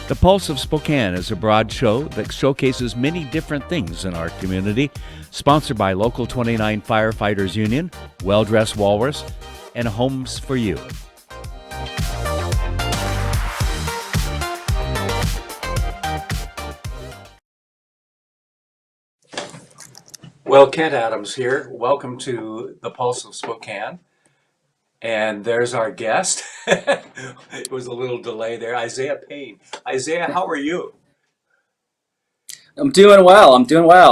The Pulse of Spokane is a broad show that showcases many different things in our community, sponsored by Local 29 Firefighters Union, Well Dressed Walrus, and Homes for You. Well, Kent Adams here. Welcome to the Pulse of Spokane. And there's our guest. It was a little delay there. Isaiah Paine. Isaiah, how are you? I'm doing well.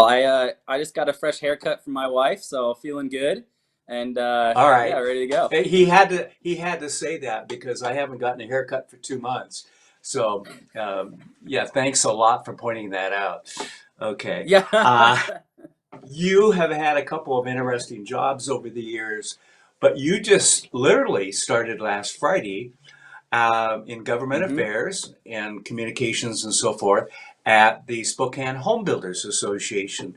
I just got a fresh haircut from my wife, so feeling good, and All yeah, right. ready to go. Hey, he had to say that because I haven't gotten a haircut for 2 months. So yeah, thanks a lot for pointing that out. Okay. Yeah. You have had a couple of interesting jobs over the years, but you just literally started last Friday in government hmm affairs and communications and so forth at the Spokane Home Builders Association,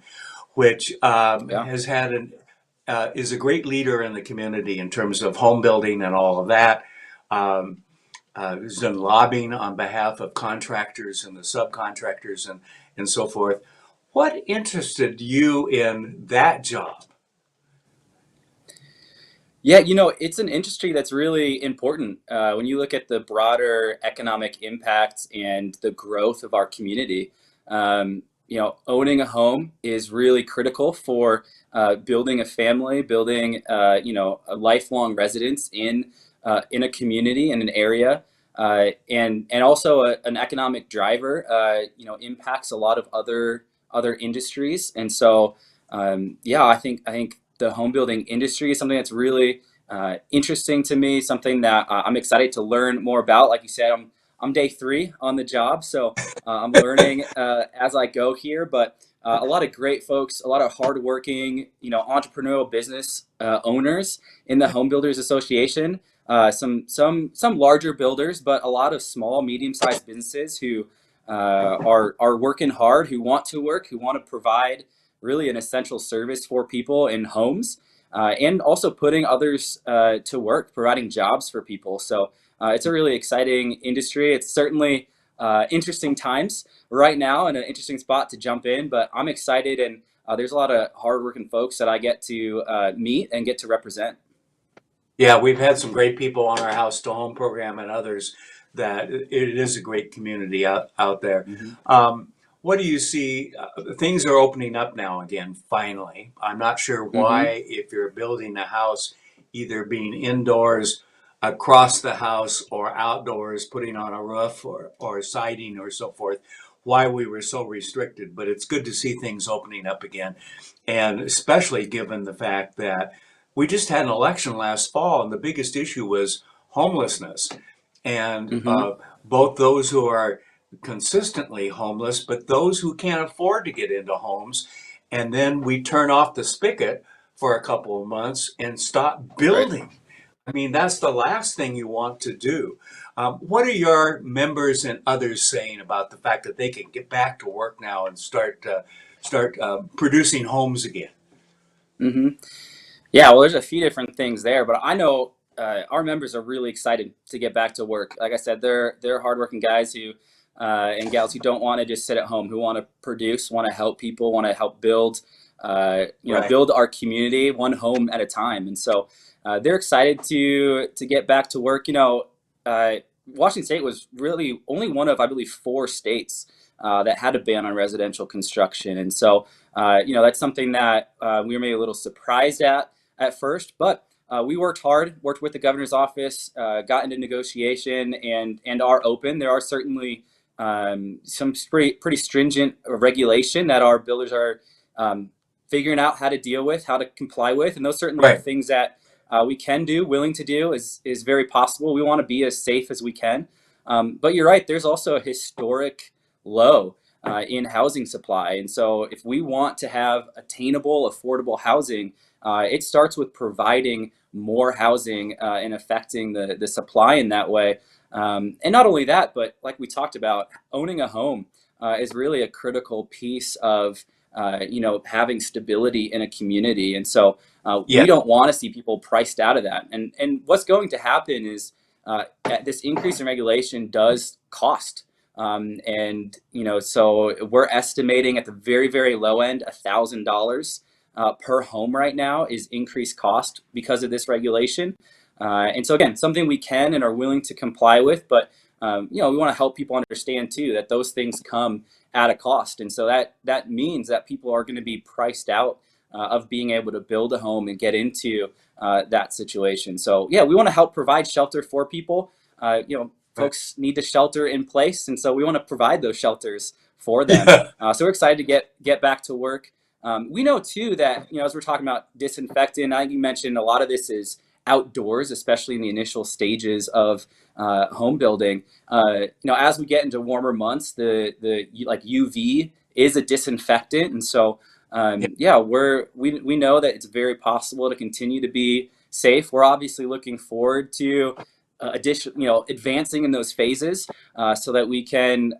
which Yeah. has had is a great leader in the community in terms of home building and all of that. Um, who's done lobbying on behalf of contractors and the subcontractors and so forth. What interested you in that job? Yeah, it's an industry that's really important when you look at the broader economic impact and the growth of our community. Owning a home is really critical for building a family, building a lifelong residence in a community in an area, and also an economic driver. Impacts a lot of other industries, and so yeah, I think the home building industry is something that's really interesting to me, something that I'm excited to learn more about. Like you said, I'm day 3 on the job, so I'm learning as I go here. But a lot of great folks, a lot of hardworking, entrepreneurial business owners in the Home Builders Association. Some larger builders, but a lot of small, medium-sized businesses who are working hard, who want to work, who want to provide really an essential service for people in homes, and also putting others to work, providing jobs for people. So it's a really exciting industry. It's certainly interesting times right now and an interesting spot to jump in, but I'm excited, and there's a lot of hardworking folks that I get to meet and get to represent. Yeah, we've had some great people on our House to Home program and others that it is a great community out there. hmm What do you see? Things are opening up now again, finally. I'm not sure hmm why, if you're building a house, either being indoors across the house or outdoors, putting on a roof or siding or so forth, why we were so restricted. But it's good to see things opening up again. And especially given the fact that we just had an election last fall, and the biggest issue was homelessness. And hmm both those who are consistently homeless, but those who can't afford to get into homes. And then we turn off the spigot for a couple of months and stop Right. building. I mean, that's the last thing you want to do. What are your members and others saying about the fact that they can get back to work now and start producing homes again? hmm Yeah, well, there's a few different things there, but I know our members are really excited to get back to work. Like I said, they're hardworking guys who and gals who don't want to just sit at home, who want to produce, want to help people, want to help build, Right. build our community one home at a time. And so they're excited to get back to work. Uh, Washington State was really only one of, I believe, 4 states that had a ban on residential construction, and so that's something that we were maybe a little surprised at first, but we worked hard, worked with the governor's office, got into negotiation, and are open. There are certainly some pretty stringent regulation that our builders are figuring out how to deal with, how to comply with, and those certainly are Right. things that we can do, willing to do, is very possible. We want to be as safe as we can, but you're right. There's also a historic low in housing supply. And so if we want to have attainable, affordable housing, it starts with providing more housing and affecting the supply in that way. And not only that, but like we talked about, owning a home is really a critical piece of having stability in a community. And so we Yeah. don't want to see people priced out of that. And what's going to happen is this increase in regulation does cost. So we're estimating at the very, very low end, $1,000 per home right now is increased cost because of this regulation. And so again, something we can and are willing to comply with, but we want to help people understand too that those things come at a cost, and so that means that people are going to be priced out of being able to build a home and get into that situation. So yeah, we want to help provide shelter for people. Right. Folks need to shelter in place, and so we want to provide those shelters for them. So we're excited to get back to work. We know too that as we're talking about disinfectant, I think you mentioned a lot of this is outdoors, especially in the initial stages of home building. As we get into warmer months, the like UV is a disinfectant, and so Yeah. we know that it's very possible to continue to be safe. We're obviously looking forward to advancing in those phases so that we can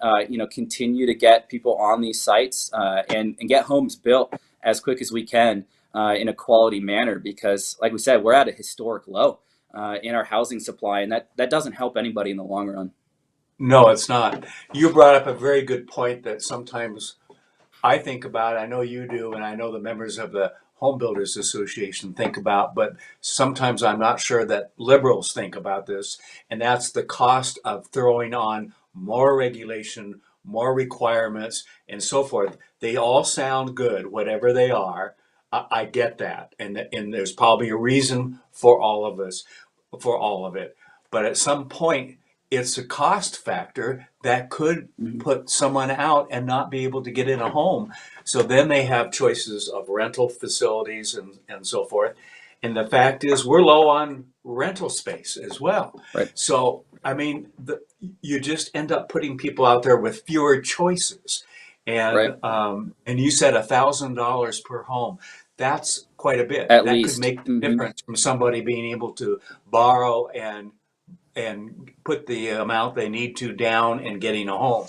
continue to get people on these sites and get homes built as quick as we can in a quality manner, because like we said, we're at a historic low in our housing supply, and that doesn't help anybody in the long run. No, it's not. You brought up a very good point that sometimes I think about, I know you do, and I know the members of the Home Builders Association think about, but sometimes I'm not sure that liberals think about this, and that's the cost of throwing on more regulation, more requirements, and so forth. They all sound good, whatever they are. I get that, and there's probably a reason for all of us, for all of it. But at some point, it's a cost factor that could Mhm. put someone out and not be able to get in a home. So then they have choices of rental facilities and so forth. And the fact is, we're low on rental space as well. Right, So, I mean, you just end up putting people out there with fewer choices. right, And you said $1,000 per home. That's quite a bit. at That could least. make the Hmm. difference from somebody being able to borrow and put the amount they need to down and getting a home.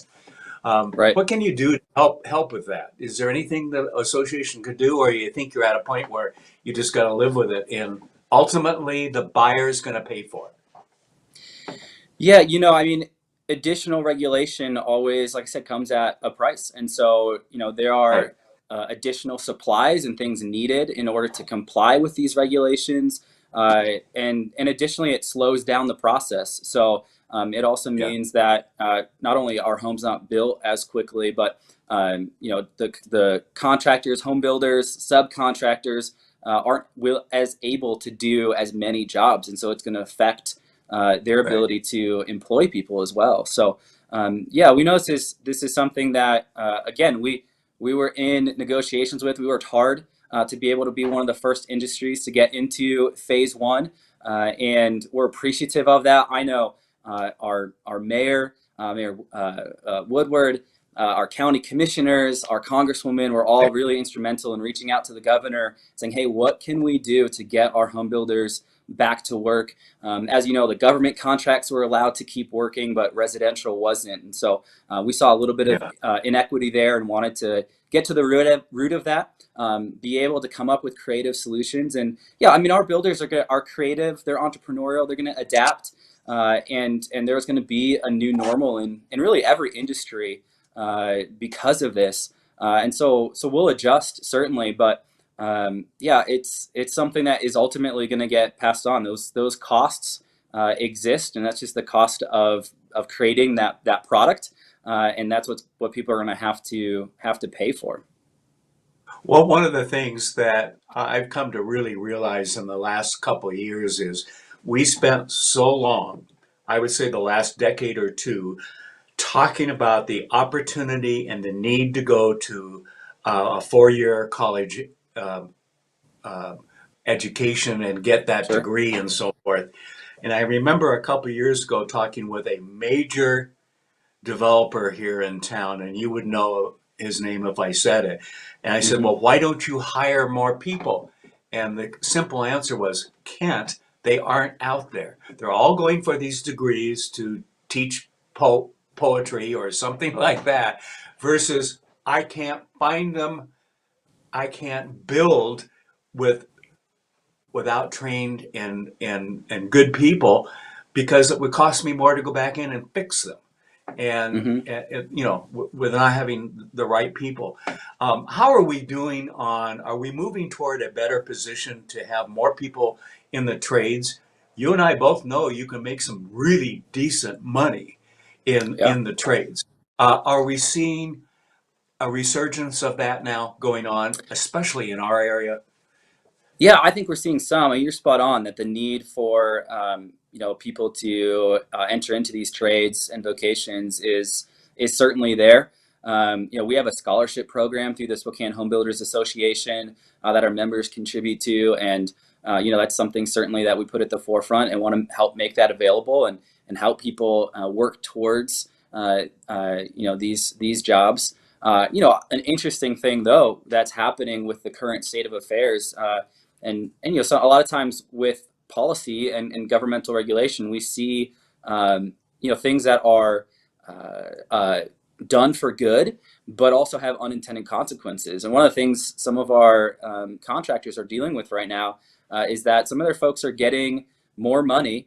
Right. What can you do to help with that? Is there anything the association could do, or you think you're at a point where you just got to live with it, and ultimately the buyer's going to pay for it? Yeah, I mean, additional regulation always, like I said, comes at a price. And so, there Right. are additional supplies and things needed in order to comply with these regulations. And additionally, it slows down the process. So it also Yeah. means that not only are homes not built as quickly, but the contractors, home builders, subcontractors aren't as able to do as many jobs, and so it's going to affect their Right. ability to employ people as well. So yeah, we know this is something that again we were in negotiations with. We worked hard to be able to be one of the first industries to get into phase one, and we're appreciative of that. I know our mayor, Mayor Woodward. Our county commissioners, our congresswomen were all really instrumental in reaching out to the governor, saying, "Hey, what can we do to get our home builders back to work?" As you know, the government contracts were allowed to keep working, but residential wasn't. And so we saw a little bit of Yeah. inequity there and wanted to get to the root of that, be able to come up with creative solutions. And yeah, I mean, our builders are creative, they're entrepreneurial, they're going to adapt. And there's going to be a new normal in really every industry because of this. And so we'll adjust certainly, but yeah, it's something that is ultimately going to get passed on. Those costs exist, and that's just the cost of creating that product, and that's what people are going to have to pay for. Well, one of the things that I've come to really realize in the last couple of years is we spent so long, I would say the last decade or two, talking about the opportunity and the need to go to a four-year college uh, uh, education and get that Sure. degree and so forth. And I remember a couple of years ago talking with a major developer here in town, and you would know his name if I said it. And I said, Hmm. "Well, why don't you hire more people?" And the simple answer was, "Can't. They aren't out there. They're all going for these degrees to teach poetry or something like that. versus I can't find them, I can't build without trained and good people, because it would cost me more to go back in and fix them. And, Hmm. with not having the right people. How are we doing are we moving toward a better position to have more people in the trades? You and I both know you can make some really decent money Yeah. in the trades. Are we seeing a resurgence of that now going on, especially in our area? Yeah, I think we're seeing some. And you're spot on that the need for people to enter into these trades and vocations is certainly there. We have a scholarship program through the Spokane Home Builders Association that our members contribute to, and that's something certainly that we put at the forefront and want to help make that available and help people work towards these jobs. An interesting thing though that's happening with the current state of affairs. So a lot of times with policy and governmental regulation, we see things that are done for good, but also have unintended consequences. And one of the things some of our contractors are dealing with right now is that some of their folks are getting more money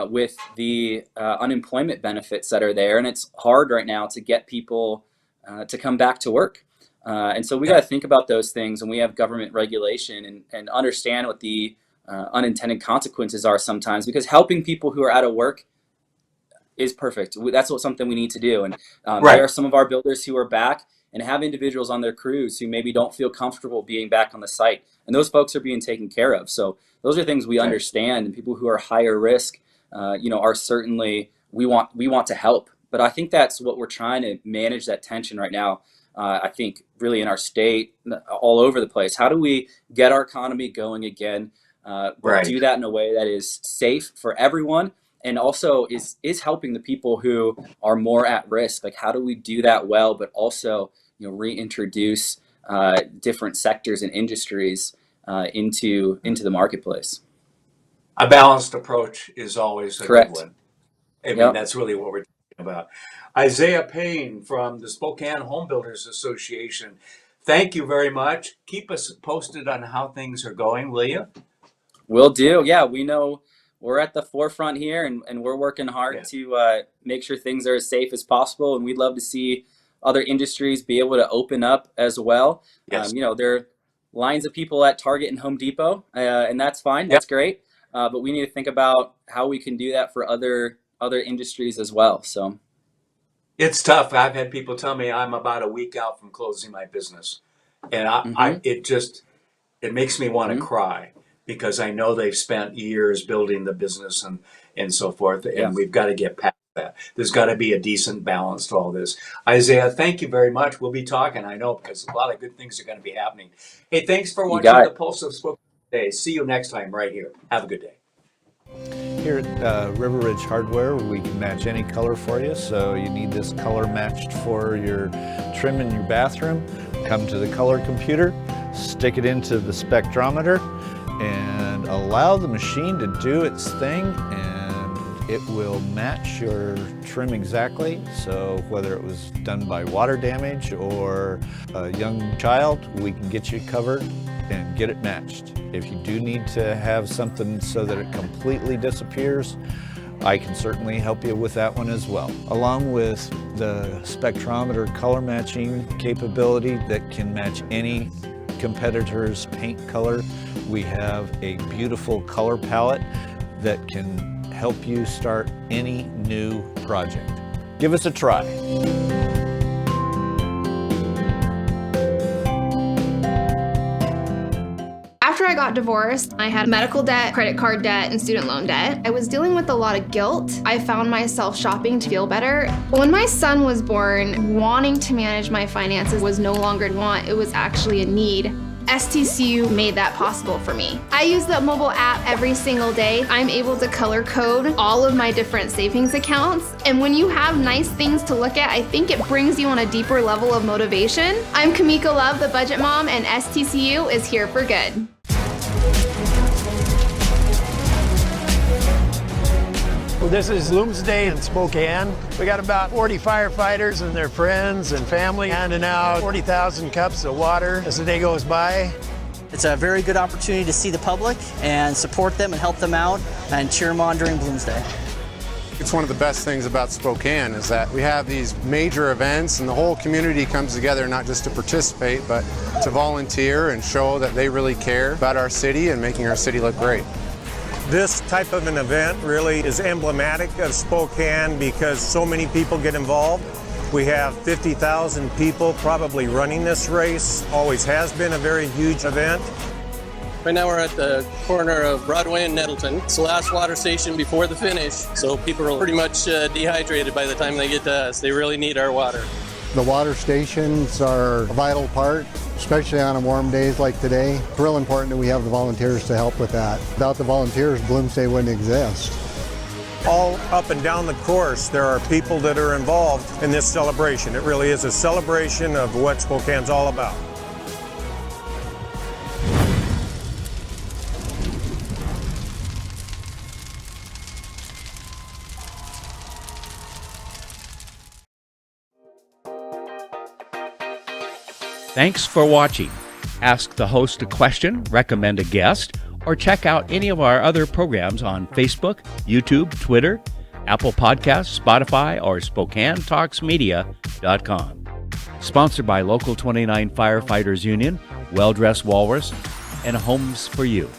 with the unemployment benefits that are there, and it's hard right now to get people to come back to work. And so we got to think about those things when we have government regulation and understand what the unintended consequences are sometimes, because helping people who are out of work is perfect. That's something we need to do. And there are Right. some of our builders who are back and have individuals on their crews who maybe don't feel comfortable being back on the site. And those folks are being taken care of. So those are things we Okay. understand. And people who are higher risk, are certainly, we want to help. But I think that's what we're trying to manage, that tension right now. I think really in our state, all over the place. How do we get our economy going again, but Right. do that in a way that is safe for everyone and also is helping the people who are more at risk? Like, how do we do that well, but also reintroduce different sectors and industries into the marketplace? A balanced approach is always a good Correct. one. I mean, Yep. that's really what we're talking about. Isaiah Paine from the Spokane Home Builders Association. Thank you very much. Keep us posted on how things are going, will you? Will do. Yeah, we know we're at the forefront here, and we're working hard Yeah. to make sure things are as safe as possible. And we'd love to see other industries be able to open up as well. Yes. There are lines of people at Target and Home Depot, and that's fine. Yep. That's great. But we need to think about how we can do that for other industries as well. So It's tough. I've had people tell me I'm about a week out from closing my business. And hmm it makes me want to hmm cry, because I know they've spent years building the business and so forth. yeah, And we've got to get past that. There's got to be a decent balance to all this. Isaiah, thank you very much. We'll be talking, I know, because a lot of good things are going to be happening. Hey, thanks for you watching got the it. Pulse of Spokane today. See you next time right here. Have a good day. Here at River Ridge Hardware, we can match any color for you. So you need this color matched for your trim in your bathroom. Come to the color computer, stick it into the spectrometer, and allow the machine to do its thing, and it will match your trim exactly. So whether it was done by water damage or a young child, we can get you covered and get it matched. If you do need to have something so that it completely disappears, I can certainly help you with that one as well. Along with the spectrometer color matching capability that can match any competitor's paint color, we have a beautiful color palette that can help you start any new project. Give us a try. After I got divorced, I had medical debt, credit card debt, and student loan debt. I was dealing with a lot of guilt. I found myself shopping to feel better. When my son was born, wanting to manage my finances was no longer a want, it was actually a need. STCU made that possible for me. I use the mobile app every single day. I'm able to color code all of my different savings accounts. And when you have nice things to look at, I think it brings you on a deeper level of motivation. I'm Kamiko Love, the Budget Mom, and STCU is here for good. Well, this is Bloomsday in Spokane. We got about 40 firefighters and their friends and family handing out 40,000 cups of water as the day goes by. It's a very good opportunity to see the public and support them and help them out and cheer them on during Bloomsday. It's one of the best things about Spokane is that we have these major events and the whole community comes together not just to participate but to volunteer and show that they really care about our city and making our city look great. This type of an event really is emblematic of Spokane because so many people get involved. We have 50,000 people probably running this race. Always has been a very huge event. Right now we're at the corner of Broadway and Nettleton. It's the last water station before the finish, so people are pretty much dehydrated by the time they get to us. They really need our water. The water stations are a vital part, especially on warm days like today. It's real important that we have the volunteers to help with that. Without the volunteers, Bloomsday wouldn't exist. All up and down the course, there are people that are involved in this celebration. It really is a celebration of what Spokane's all about. Thanks for watching. Ask the host a question, recommend a guest, or check out any of our other programs on Facebook, YouTube, Twitter, Apple Podcasts, Spotify, or SpokaneTalksMedia.com. Sponsored by Local 29 Firefighters Union, Well Dressed Walrus, and Homes for You.